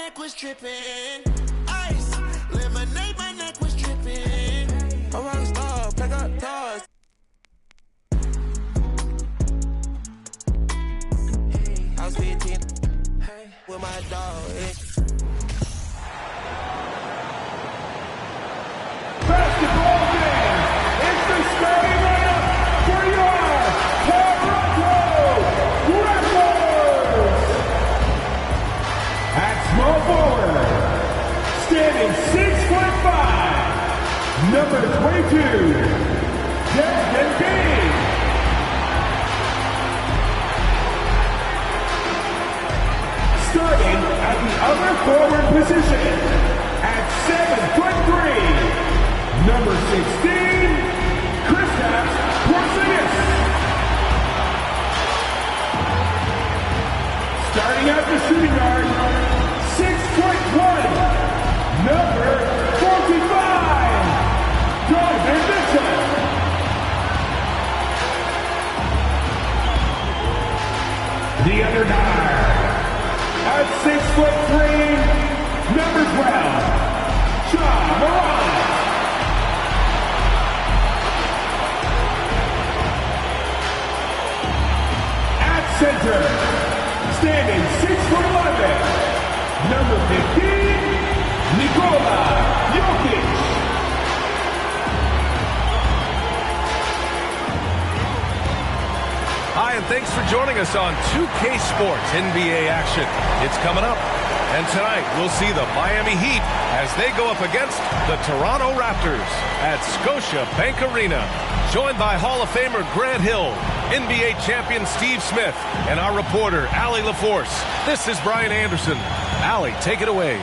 neck was tripping. Ice, lemonade, my neck was tripping. A rock star, pick up toys. I was 15 with my dog. Basketball game. It's the starting lineup for your Toronto Raptors. At small forward, standing 6'5", number 22, Desmond Bain. Starting at the other forward position, at 7'3", number 16, Kristaps Porzingis. Starting at the shooting guard, 6'1", number 45, Donovan Mitchell. The other guard, at 6'3", number 12, Ja Morant. Center, standing 6'11", number 15, Nikola Jokic. Hi, and thanks for joining us on 2K Sports NBA action. It's coming up. And tonight, we'll see the Miami Heat as they go up against the Toronto Raptors at Scotiabank Arena. Joined by Hall of Famer Grant Hill, NBA champion Steve Smith, and our reporter, Allie LaForce. This is Brian Anderson. Allie, take it away.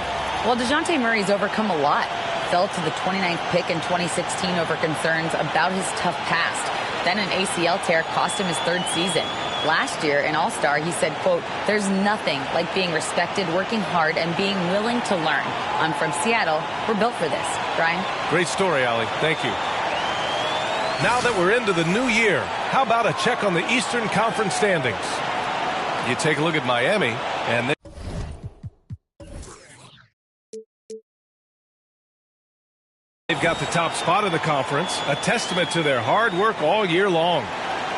Well, DeJounte Murray's overcome a lot. Fell to the 29th pick in 2016 over concerns about his tough past. Then an ACL tear cost him his third season. Last year, in All-Star, he said, quote, "There's nothing like being respected, working hard, and being willing to learn. I'm from Seattle. We're built for this." Brian? Great story, Allie. Thank you. Now that we're into the new year, how about a check on the Eastern Conference standings? You take a look at Miami, and they've got the top spot of the conference, a testament to their hard work all year long.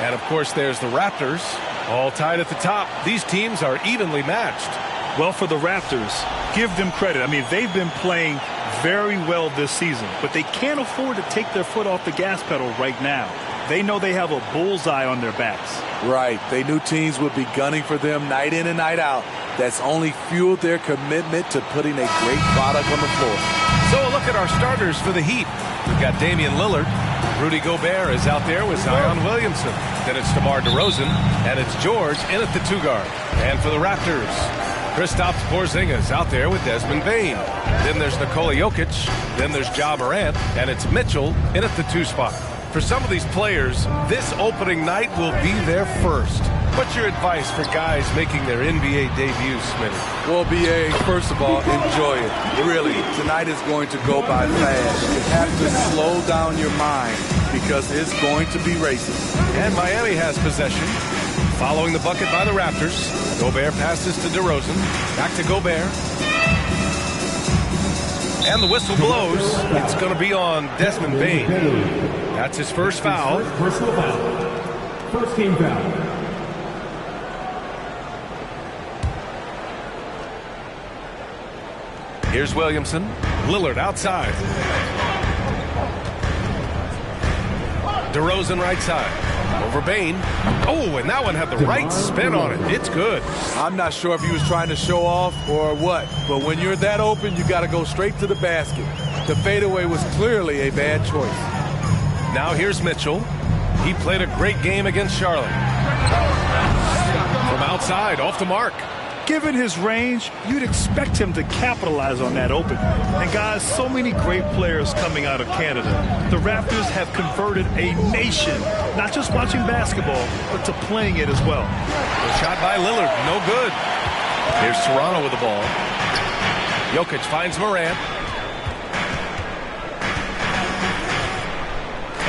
And, of course, there's the Raptors, all tied at the top. These teams are evenly matched. Well, for the Raptors, give them credit. I mean, they've been playing very well this season, but they can't afford to take their foot off the gas pedal right now. They know they have a bullseye on their backs. Right. They knew teams would be gunning for them night in and night out. That's only fueled their commitment to putting a great product on the floor. So a look at our starters for the Heat. We've got Damian Lillard. Rudy Gobert is out there with Zion Williamson. Then it's DeMar DeRozan, and it's George in at the 2 guard. And for the Raptors, Kristaps Porzingis out there with Desmond Bain. Then there's Nikola Jokic. Then there's Ja Morant, and it's Mitchell in at the 2 spot. For some of these players, this opening night will be their first. What's your advice for guys making their NBA debuts, Smitty? Well, B.A., first of all, enjoy it. Really, tonight is going to go by fast. You have to slow down your mind because it's going to be racing. And Miami has possession. Following the bucket by the Raptors, Gobert passes to DeRozan. Back to Gobert. And the whistle blows. It's going to be on Desmond Bain. That's his first foul. Personal foul. First team foul. Here's Williamson. Lillard outside. DeRozan right side. Over Bain. Oh, and that one had the right spin on it. It's good. I'm not sure if he was trying to show off or what, but when you're that open, you got to go straight to the basket. The fadeaway was clearly a bad choice. Now here's Mitchell. He played a great game against Charlotte. From outside, off the mark. Given his range, you'd expect him to capitalize on that open. And guys, so many great players coming out of Canada. The Raptors have converted a nation, not just watching basketball, but to playing it as well. The shot by Lillard, no good. Here's Toronto with the ball. Jokic finds Morant.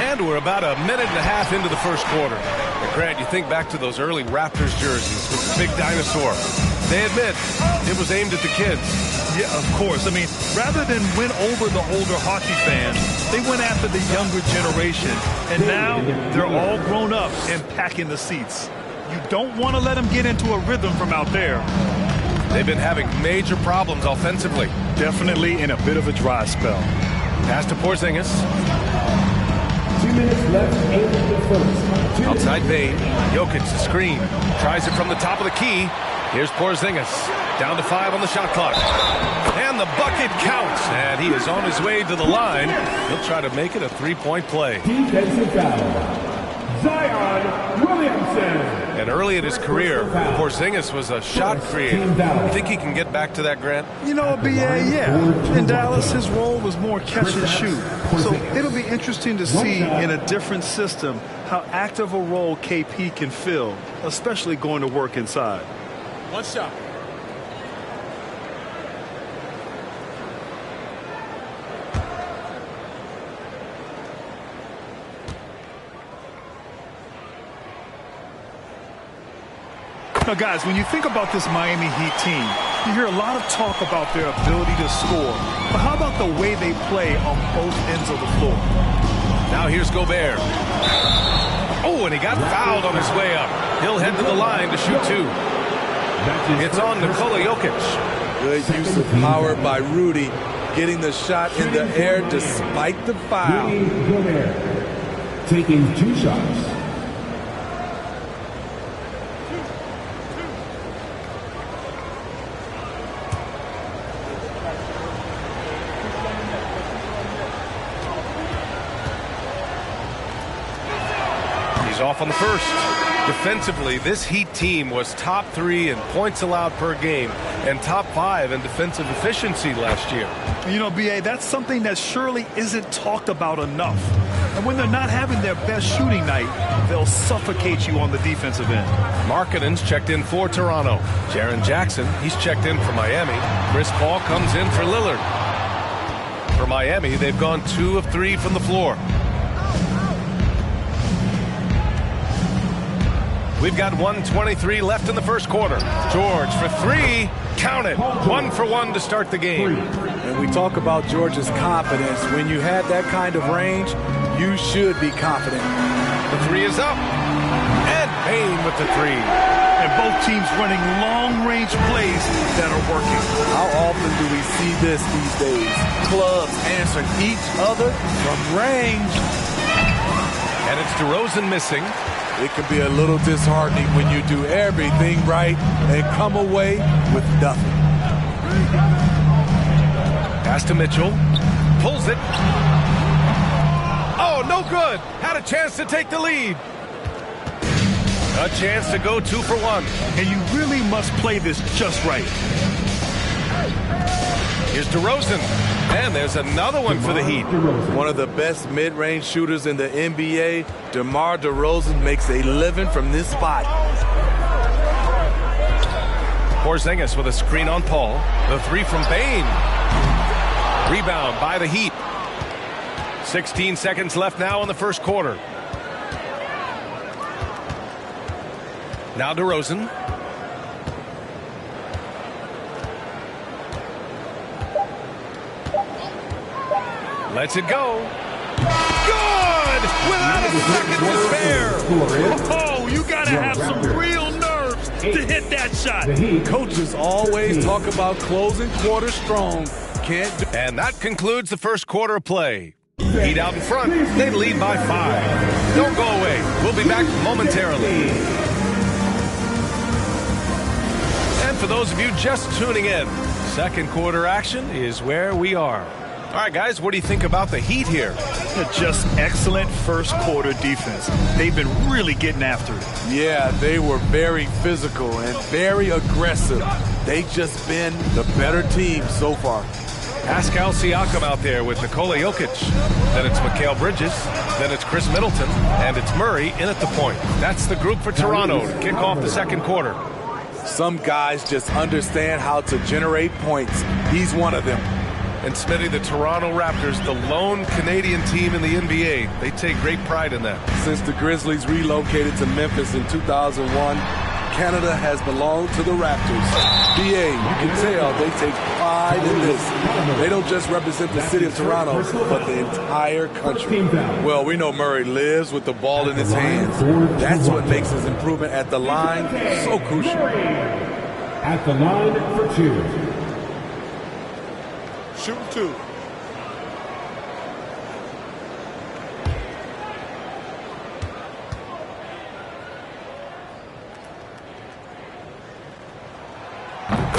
And we're about a minute and a half into the first quarter. And Grant, you think back to those early Raptors jerseys with the big dinosaur. They admit it was aimed at the kids. Yeah, of course. I mean, rather than win over the older hockey fans, they went after the younger generation. And now they're all grown up and packing the seats. You don't want to let them get into a rhythm from out there. They've been having major problems offensively. Definitely in a bit of a dry spell. Pass to Porzingis. 2 minutes left in the first. Outside Bane. Jokic, the screen. Tries it from the top of the key. Here's Porzingis. Down to 5 on the shot clock. And the bucket counts. And he is on his way to the line. He'll try to make it a three-point play. Defensive foul. Zion Williamson. And early in his career, Porzingis was a shot creator. You think he can get back to that, Grant? You know, BA, yeah. In Dallas, his role was more catch and shoot. So it'll be interesting to see in a different system how active a role KP can fill, especially going to work inside. One shot. Now, guys, when you think about this Miami Heat team, you hear a lot of talk about their ability to score. But how about the way they play on both ends of the floor? Now here's Gobert. Oh, and he got fouled on his way up. He'll head to the line to shoot 2. It's on Nikola Jokic. Good use of power by Rudy, getting the shot in the air despite the foul. Gobert taking 2 shots. Off on the first. Defensively, this Heat team was top 3 in points allowed per game and top 5 in defensive efficiency last year. You know, BA, that's something that surely isn't talked about enough. And when they're not having their best shooting night, they'll suffocate you on the defensive end. Markkanen's checked in for Toronto. Jaren Jackson, he's checked in for Miami. Chris Paul comes in for Lillard. For Miami, they've gone 2 of 3 from the floor. We've got 1:23 left in the first quarter. George for 3. Count it. 1 for 1 to start the game. And we talk about George's confidence. When you have that kind of range, you should be confident. The 3 is up. And Payne with the 3. And both teams running long-range plays that are working. How often do we see this these days? Clubs answering each other from range. And it's DeRozan missing. It can be a little disheartening when you do everything right and come away with nothing. Pass to Mitchell. Pulls it. Oh, no good. Had a chance to take the lead. A chance to go 2 for 1. And you really must play this just right. Here's DeRozan. And there's another one for the Heat. One of the best mid-range shooters in the NBA, DeMar DeRozan, makes a living from this spot. Porzingis with a screen on Paul. The 3 from Bane. Rebound by the Heat. 16 seconds left now in the first quarter. Now DeRozan. Lets it go. Good! Without a second to spare. Oh, you got to have some real nerves to hit that shot. Coaches always talk about closing quarters strong. Can't do. And that concludes the first quarter of play. Heat out in front. They lead by 5. Don't go away. We'll be back momentarily. And for those of you just tuning in, second quarter action is where we are. All right, guys, what do you think about the Heat here? Just excellent first quarter defense. They've been really getting after it. Yeah, they were very physical and very aggressive. They've just been the better team so far. Pascal Siakam out there with Nikola Jokic. Then it's Mikal Bridges. Then it's Chris Middleton. And it's Murray in at the point. That's the group for Toronto to kick off the second quarter. Some guys just understand how to generate points. He's one of them. And Smitty, the Toronto Raptors, the lone Canadian team in the NBA, they take great pride in that. Since the Grizzlies relocated to Memphis in 2001, Canada has belonged to the Raptors. BA, you can tell they take pride in this. They don't just represent the city of Toronto, but the entire country. Well, we know Murray lives with the ball in his hands. That's what makes his improvement at the line so crucial. At the line for 2. Shooting 2.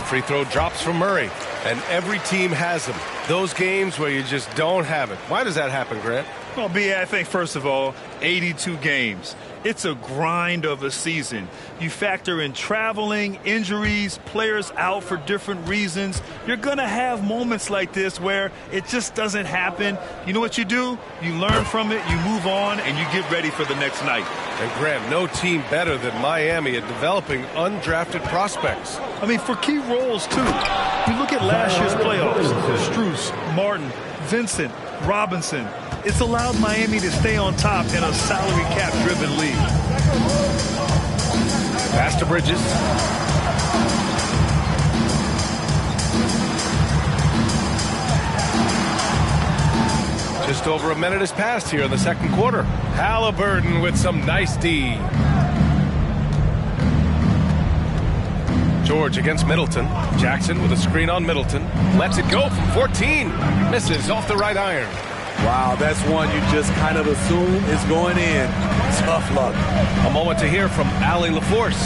Free throw drops from Murray, and every team has them. Those games where you just don't have it. Why does that happen, Grant? Well, B.A., I think, first of all, 82 games. It's a grind of a season. You factor in traveling, injuries, players out for different reasons. You're going to have moments like this where it just doesn't happen. You know what you do? You learn from it, you move on, and you get ready for the next night. And Grant, no team better than Miami at developing undrafted prospects. I mean, for key roles, too. You look at last year's playoffs. Strus, Martin, Vincent, Robinson. It's allowed Miami to stay on top in a salary cap-driven league. Pass to Bridges. Just over a minute has passed here in the second quarter. Halliburton with some nice D. George against Middleton. Jackson with a screen on Middleton. Lets it go from 14. Misses off the right iron. Wow, that's one you just kind of assume is going in. Tough luck. A moment to hear from Allie LaForce.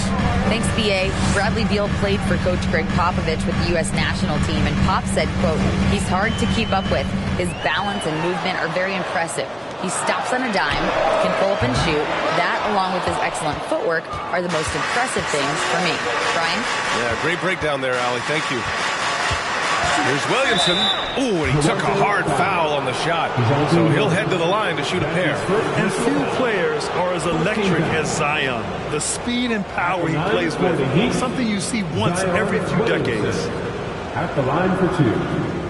Thanks, B.A. Bradley Beal played for Coach Greg Popovich with the U.S. national team, and Pop said, quote, "He's hard to keep up with. His balance and movement are very impressive. He stops on a dime, can pull up and shoot. That, along with his excellent footwork, are the most impressive things for me." Brian? Yeah, great breakdown there, Allie. Thank you. Here's Williamson. Ooh, and he took a hard foul on the shot. So he'll head to the line to shoot a pair. And few players are as electric as Zion. The speed and power he plays with, something you see once every few decades. At the line for 2.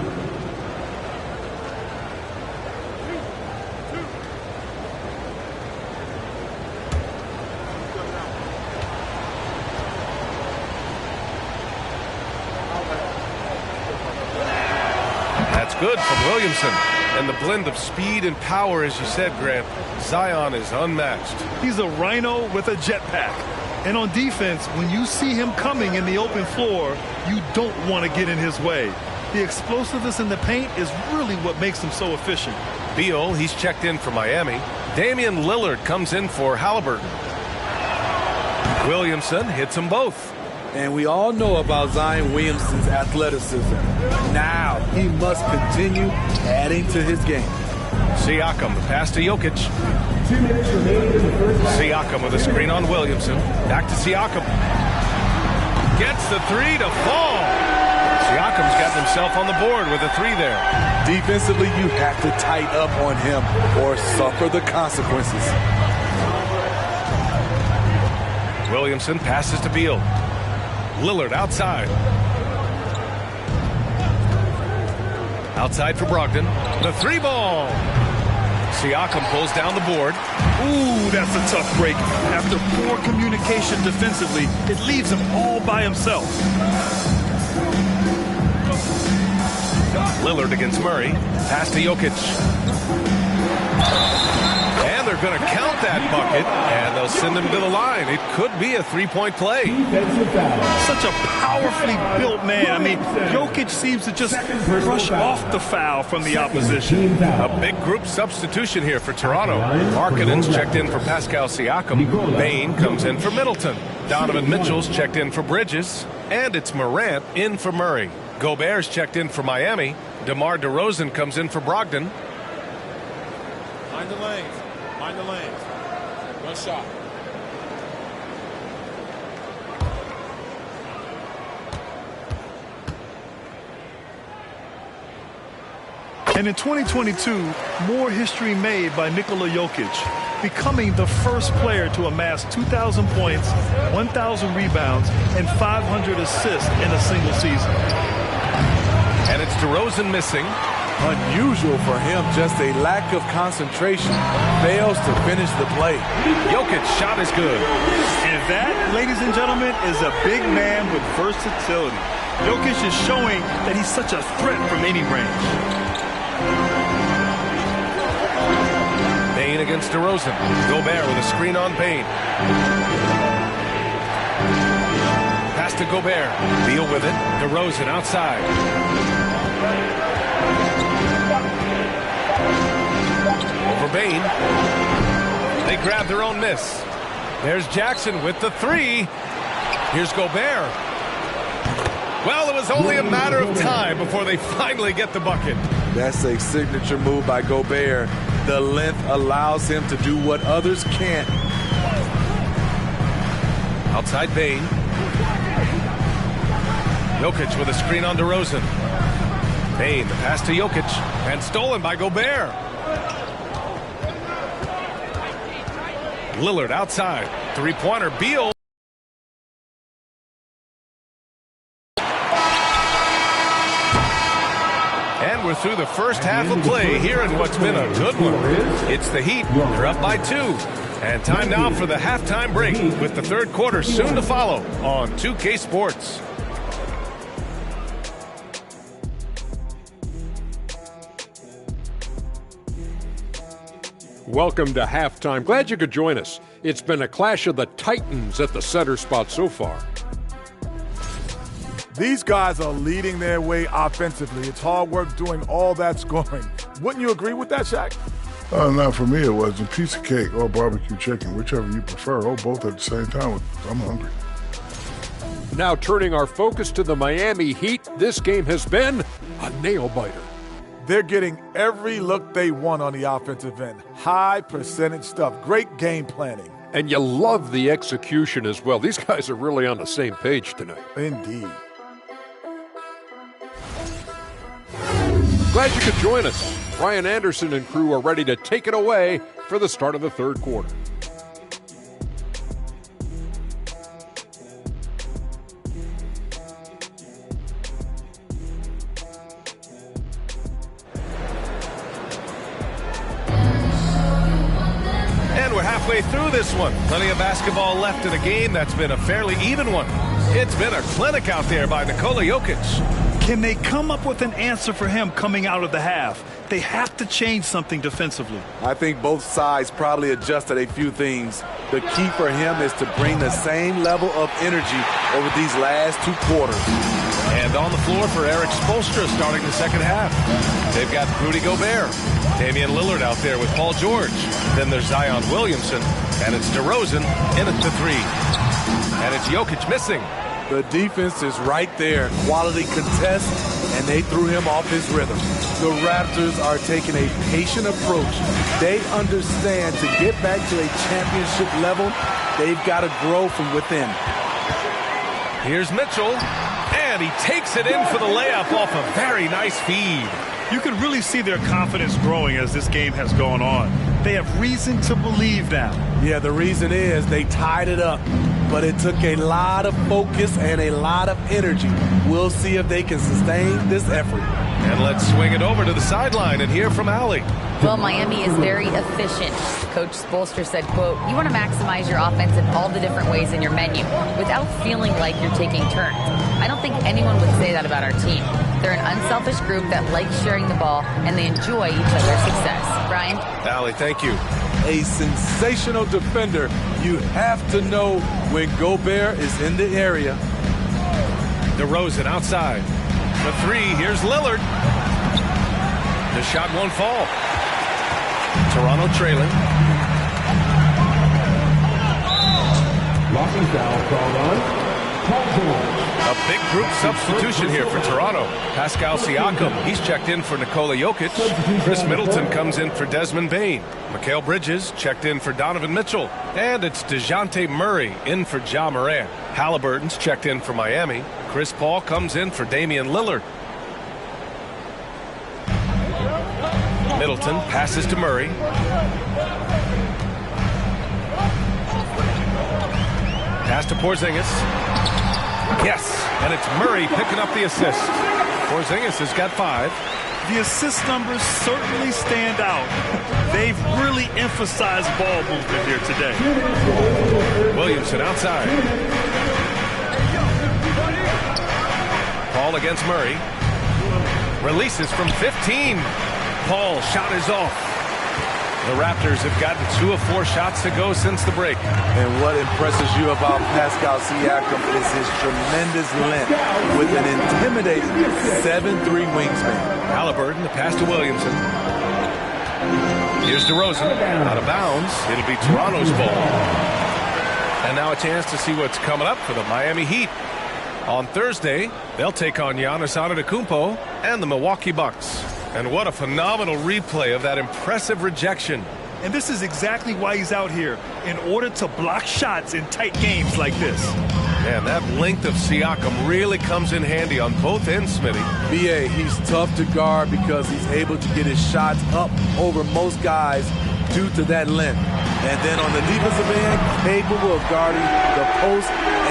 Good from Williamson. And the blend of speed and power, as you said, Grant, Zion is unmatched. He's a rhino with a jetpack. And on defense, when you see him coming in the open floor, you don't want to get in his way. The explosiveness in the paint is really what makes him so efficient. Beal, he's checked in for Miami. Damian Lillard comes in for Halliburton. Williamson hits them both. And we all know about Zion Williamson's athleticism. Now he must continue adding to his game. Siakam, the pass to Jokic. 2 minutes remaining in the first half. Siakam with a screen on Williamson. Back to Siakam. Gets the three to fall. Siakam's got himself on the board with a three there. Defensively, you have to tighten up on him or suffer the consequences. Williamson passes to Beal. Lillard outside. Outside for Brogdon. The three ball. Siakam pulls down the board. Ooh, that's a tough break. After poor communication defensively, it leaves him all by himself. Lillard against Murray. Pass to Jokic. And they're going to count that bucket, and they'll send him to the line. It could be a three-point play. Such a powerfully built man. I mean, Jokic seems to just brush off the foul from the opposition. A big group substitution here for Toronto. Markkanen's checked in for Pascal Siakam. Bain comes in for Middleton. Donovan Mitchell's checked in for Bridges. And it's Morant in for Murray. Gobert's checked in for Miami. DeMar DeRozan comes in for Brogdon. Mind the lanes. Mind the lanes. One shot. And in 2022, more history made by Nikola Jokic, becoming the first player to amass 2,000 points, 1,000 rebounds, and 500 assists in a single season. And it's DeRozan missing. Unusual for him, just a lack of concentration. Fails to finish the play. Jokic's shot is good. And That, ladies and gentlemen, is a big man with versatility. Jokic is showing that he's such a threat from any range. Bane against DeRozan. Gobert with a screen on Bane. Pass to Gobert. Beal with it. DeRozan outside. Over Bane. They grab their own miss. There's Jackson with the three. Here's Gobert. Well, it was only a matter of time before they finally get the bucket. That's a signature move by Gobert. The length allows him to do what others can't. Outside Bane. Jokic with a screen on DeRozan. Bane, the pass to Jokic. And stolen by Gobert. Lillard outside. Three-pointer. Beal. And we're through the first half of play here in what's been a good one. It's the Heat. They're up by 2. And time now for the halftime break with the third quarter soon to follow on 2K Sports. Welcome to halftime. Glad you could join us. It's been a clash of the Titans at the center spot so far. These guys are leading their way offensively. It's hard work doing all that scoring. Wouldn't you agree with that, Shaq? Not for me. It was a piece of cake or barbecue chicken, whichever you prefer, or both at the same time. I'm hungry. Now turning our focus to the Miami Heat, this game has been a nail-biter. They're getting every look they want on the offensive end. High percentage stuff. Great game planning. And you love the execution as well. These guys are really on the same page tonight. Indeed. Glad you could join us. Brian Anderson and crew are ready to take it away for the start of the third quarter. And we're halfway through this one. Plenty of basketball left in a game that's been a fairly even one. It's been a clinic out there by Nikola Jokic. Can they come up with an answer for him coming out of the half? They have to change something defensively. I think both sides probably adjusted a few things. The key for him is to bring the same level of energy over these last 2 quarters. And on the floor for Eric Spoelstra starting the second half. They've got Rudy Gobert. Damian Lillard out there with Paul George. Then there's Zion Williamson. And it's DeRozan in at the 3. And it's Jokic missing. The defense is right there. Quality contest, and they threw him off his rhythm. The Raptors are taking a patient approach. They understand to get back to a championship level, they've got to grow from within. Here's Mitchell, and he takes it in for the layup off a very nice feed. You can really see their confidence growing as this game has gone on. They have reason to believe now. Yeah, the reason is they tied it up, but it took a lot of focus and a lot of energy. We'll see if they can sustain this effort. And let's swing it over to the sideline and hear from Allie. Well, Miami is very efficient. Coach Spoelstra said, quote, "You want to maximize your offense in all the different ways in your menu without feeling like you're taking turns." I don't think anyone would say that about our team. They're an unselfish group that likes sharing the ball, and they enjoy each other's success. Brian? Allie, thank you. A sensational defender. You have to know when Gobert is in the area. DeRozan outside. The 3, here's Lillard. The shot won't fall. Toronto trailing. Blocking foul called on Paul George. A big group substitution here for Toronto. Pascal Siakam, he's checked in for Nikola Jokic. Chris Middleton comes in for Desmond Bane. Mikal Bridges checked in for Donovan Mitchell. And it's DeJounte Murray in for Ja Morant. Halliburton's checked in for Miami. Chris Paul comes in for Damian Lillard. Middleton passes to Murray. Pass to Porzingis. Yes, and it's Murray picking up the assist. Porzingis has got 5. The assist numbers certainly stand out. They've really emphasized ball movement here today. Williamson outside. Paul against Murray. Releases from 15. Paul's shot is off. The Raptors have gotten 2 of 4 shots to go since the break. And what impresses you about Pascal Siakam is his tremendous length with an intimidating 7'3" wingspan. Halliburton, the pass to Williamson. Here's DeRozan, out of bounds. It'll be Toronto's ball. And now a chance to see what's coming up for the Miami Heat. On Thursday, they'll take on Giannis Antetokounmpo and the Milwaukee Bucks. And what a phenomenal replay of that impressive rejection. And this is exactly why he's out here, in order to block shots in tight games like this. Man, that length of Siakam really comes in handy on both ends, Smitty. BA, he's tough to guard because he's able to get his shots up over most guys due to that length. And then on the defensive end, capable of guarding the post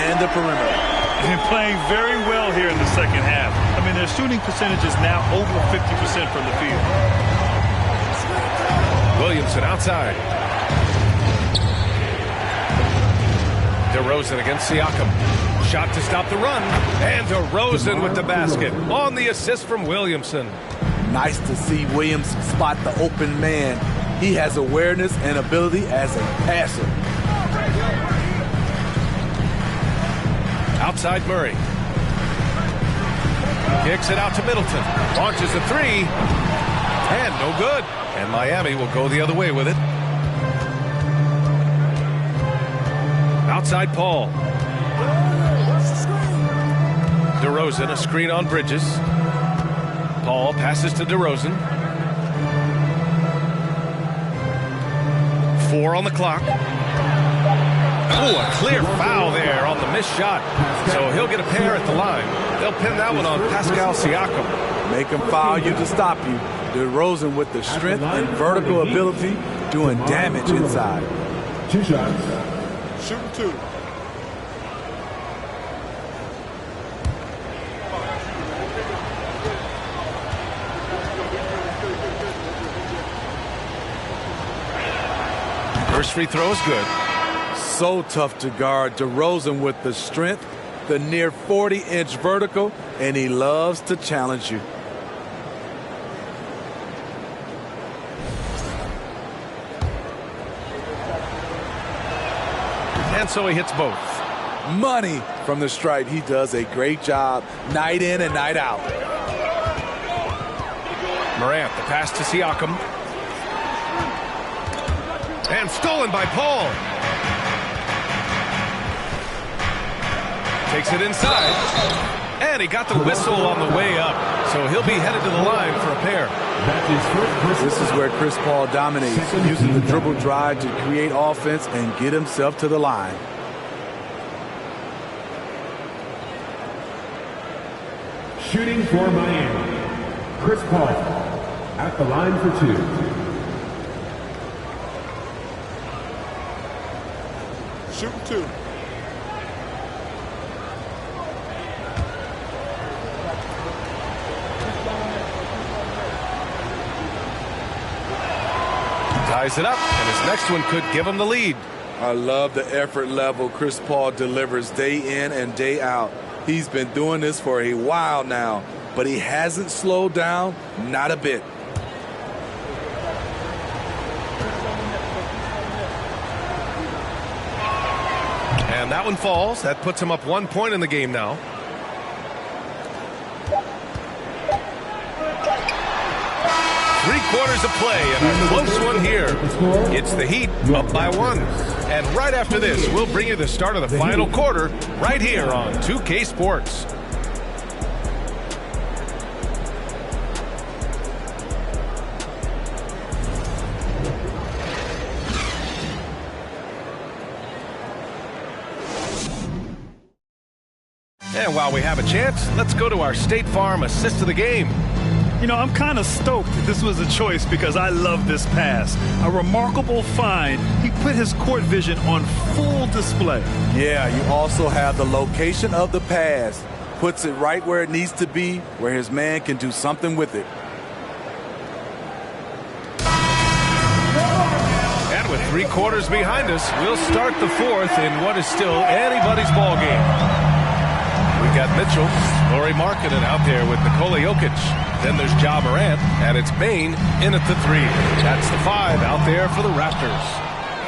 and the perimeter. And playing very well here in the second half. I mean, their shooting percentage is now over 50% from the field. Williamson outside. DeRozan against Siakam. Shot to stop the run. And DeRozan with the basket on the assist from Williamson. Nice to see Williams spot the open man. He has awareness and ability as a passer. Outside Murray. Kicks it out to Middleton. Launches a 3. And no good. And Miami will go the other way with it. Outside Paul. DeRozan, a screen on Bridges. Paul passes to DeRozan. 4 on the clock. Oh, a clear foul there on the missed shot. So he'll get a pair at the line. They'll pin that one on Pascal Siakam. Make him foul you to stop you. DeRozan with the strength and vertical ability doing damage inside. 2 shots. Shooting 2. First free throw is good. So tough to guard. DeRozan with the strength, the near 40-inch vertical, and he loves to challenge you. And so he hits both. Money from the stripe. He does a great job night in and night out. Morant, the pass to Siakam. And stolen by Paul. Takes it inside. And he got the whistle on the way up. So he'll be headed to the line for a pair. This is where Chris Paul dominates, using the dribble drive to create offense and get himself to the line. Shooting for Miami, Chris Paul at the line for 2. Shooting 2. Ties it up, and his next one could give him the lead. I love the effort level Chris Paul delivers day in and day out. He's been doing this for a while now, but he hasn't slowed down, not a bit. And that one falls. That puts him up 1 point in the game now. Three-quarters of play and a close one here. It's the Heat up by 1. And right after this, we'll bring you the start of the final quarter right here on 2K Sports. And while we have a chance, let's go to our State Farm assist of the game. You know, I'm kind of stoked this was a choice because I love this pass. A remarkable find. He put his court vision on full display. Yeah, you also have the location of the pass. Puts it right where it needs to be, where his man can do something with it. 3 quarters behind us. We'll start the 4th in what is still anybody's ball game. We've got Mitchell, Lauri Markkanen out there with Nikola Jokic. Then there's Ja Morant, and it's Bane in at the 3. That's the 5 out there for the Raptors.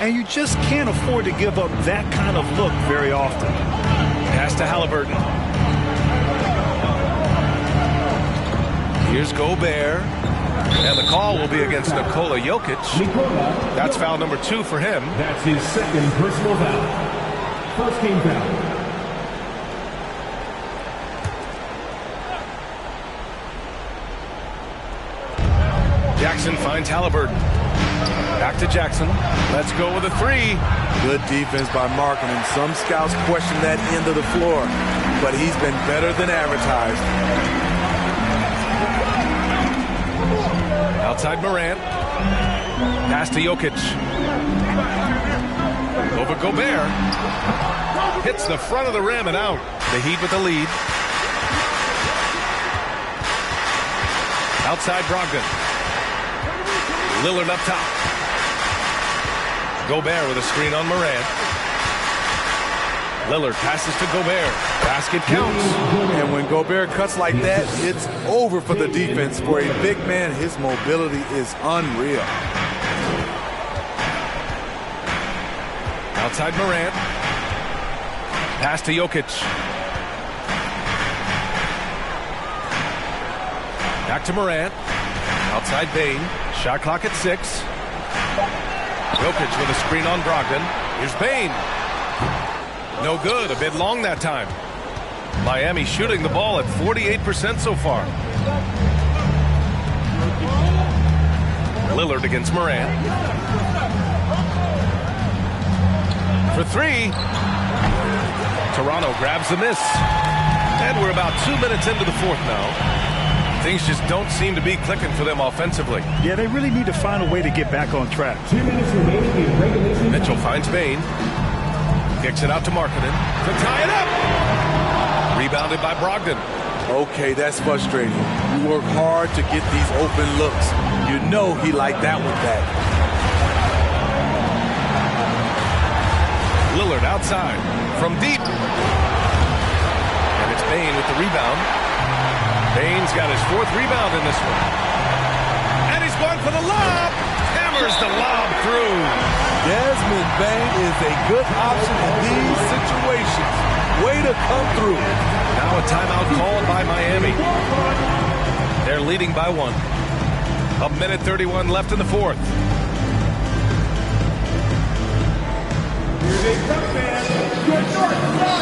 And you just can't afford to give up that kind of look very often. Pass to Halliburton. Here's Gobert. And the call will be against Nikola Jokic. That's foul number 2 for him. That's his second personal foul. First team foul. Jackson finds Halliburton. Back to Jackson. Let's go with a 3. Good defense by Markkanen. Some scouts question that end of the floor, but he's been better than advertised. Outside Morant. Pass to Jokic. Over Gobert. Hits the front of the rim and out. The Heat with the lead. Outside Brogdon. Lillard up top. Gobert with a screen on Morant. Lillard passes to Gobert. Basket counts. And when Gobert cuts like that, it's over for the defense. For a big man, his mobility is unreal. Outside Morant. Pass to Jokic. Back to Morant. Outside Bane. Shot clock at 6. Jokic with a screen on Brogdon. Here's Bane. No good. A bit long that time. Miami shooting the ball at 48% so far. Lillard against Morant. For 3. Toronto grabs the miss. And we're about 2 minutes into the 4th now. Things just don't seem to be clicking for them offensively. Yeah, they really need to find a way to get back on track. 2 minutes remaining in regulation. Mitchell finds Bane. Kicks it out to Markkanen to tie it up. Rebounded by Brogdon. Okay, that's frustrating. You work hard to get these open looks. You know he liked that one back. Lillard outside from deep. And it's Bane with the rebound. Bane's got his 4th rebound in this one. And he's going for the lob. Hammers the lob through. Desmond Bane is a good option in these situations. Way to come through. Now a timeout called by Miami. They're leading by 1. 1:31 left in the 4th. Here they come, man. Good north side.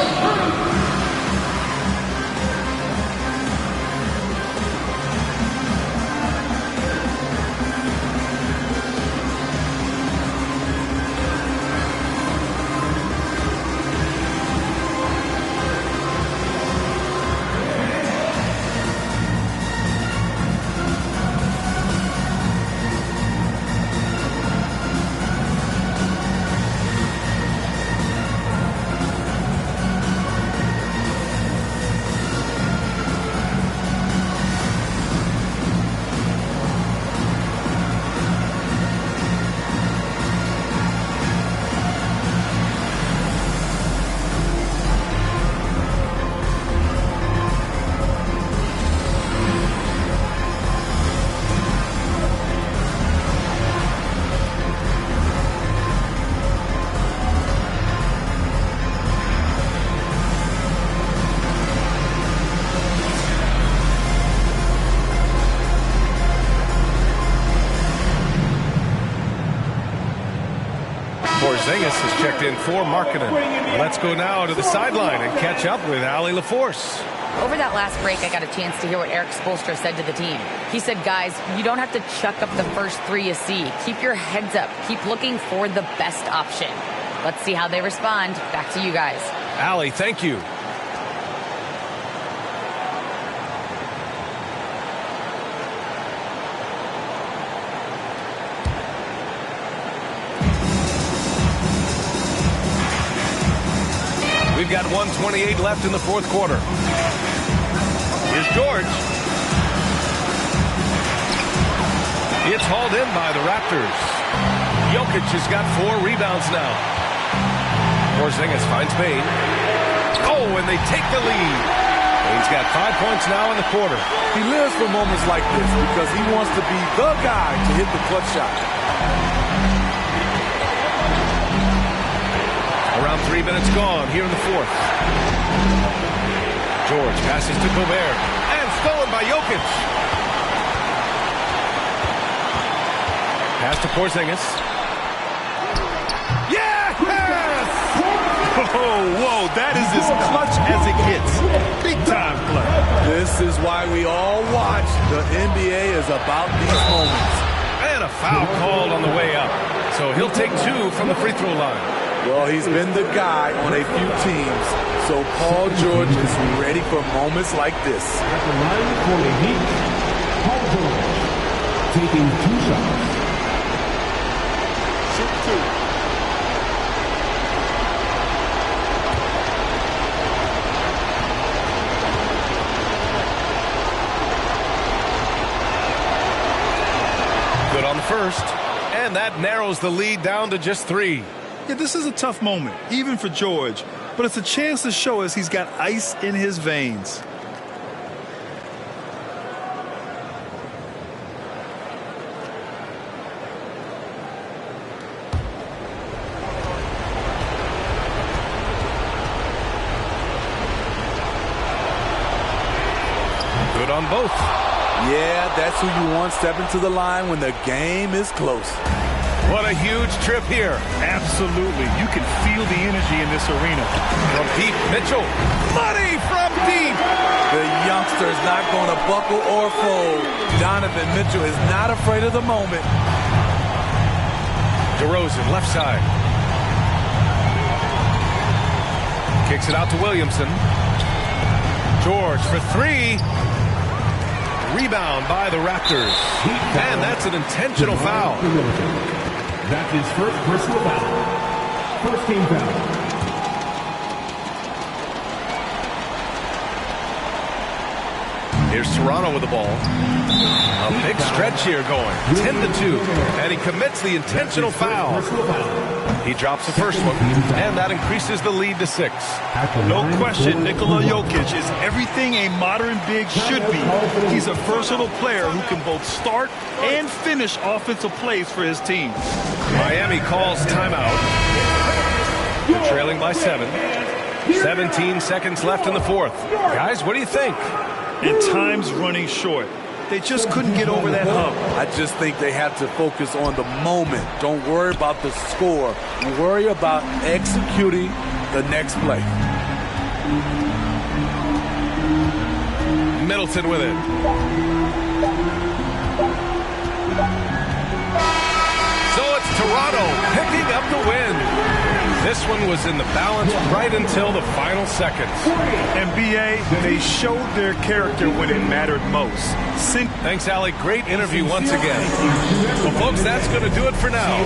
Porzingis has checked in for Markkanen. Let's go now to the sideline and catch up with Allie LaForce. Over that last break, I got a chance to hear what Eric Spoelstra said to the team. He said, guys, you don't have to chuck up the first 3 you see. Keep your heads up. Keep looking for the best option. Let's see how they respond. Back to you guys. Allie, thank you. We've got 1:28 left in the 4th quarter. Here's George. It's hauled in by the Raptors. Jokic has got 4 rebounds now. Porzingis finds Bane. Oh, and they take the lead. Bane's got 5 points now in the quarter. He lives for moments like this because he wants to be the guy to hit the clutch shot. Around 3 minutes gone here in the fourth. George passes to Gobert. And stolen by Jokic. Pass to Porzingis. Yes! Whoa, that is as clutch as it gets. Big time play. This is why we all watch. The NBA is about these moments. And a foul called on the way up. So he'll take 2 from the free throw line. Well, he's been the guy on a few teams. So Paul George is ready for moments like this. At the line for the Heat, Paul George taking 2 shots. Shoot 2. Good on the first, and that narrows the lead down to just 3. Yeah, this is a tough moment, even for George, but it's a chance to show us he's got ice in his veins. Good on both. Yeah, that's who you want stepping to the line when the game is close. What a huge trip here. Absolutely. You can feel the energy in this arena. From deep, Mitchell. Money from deep. The youngster's not going to buckle or fold. Donovan Mitchell is not afraid of the moment. DeRozan, left side. Kicks it out to Williamson. George for 3. Rebound by the Raptors. And that's an intentional foul. That's his first personal foul. First team foul. Here's Toronto with the ball. A big stretch here going. 10-2. And he commits the intentional foul. He drops the first one. And that increases the lead to 6. No question, Nikola Jokic is everything a modern big should be. He's a versatile player who can both start and finish offensive plays for his team. Miami calls timeout. They're trailing by 7. 17 seconds left in the fourth. Guys, what do you think? And time's running short. They just couldn't get over that hump. I just think they have to focus on the moment. Don't worry about the score. Worry about executing the next play. Middleton with it. So it's Toronto picking up the win. This one was in the balance right until the final seconds. And B.A., they showed their character when it mattered most. Thanks, Allie. Great interview once again. Well, folks, that's going to do it for now.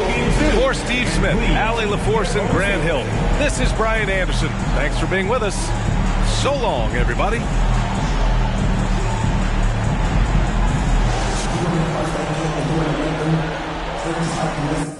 For Steve Smith, Allie LaForce, and Grant Hill, this is Brian Anderson. Thanks for being with us. So long, everybody. Thank you.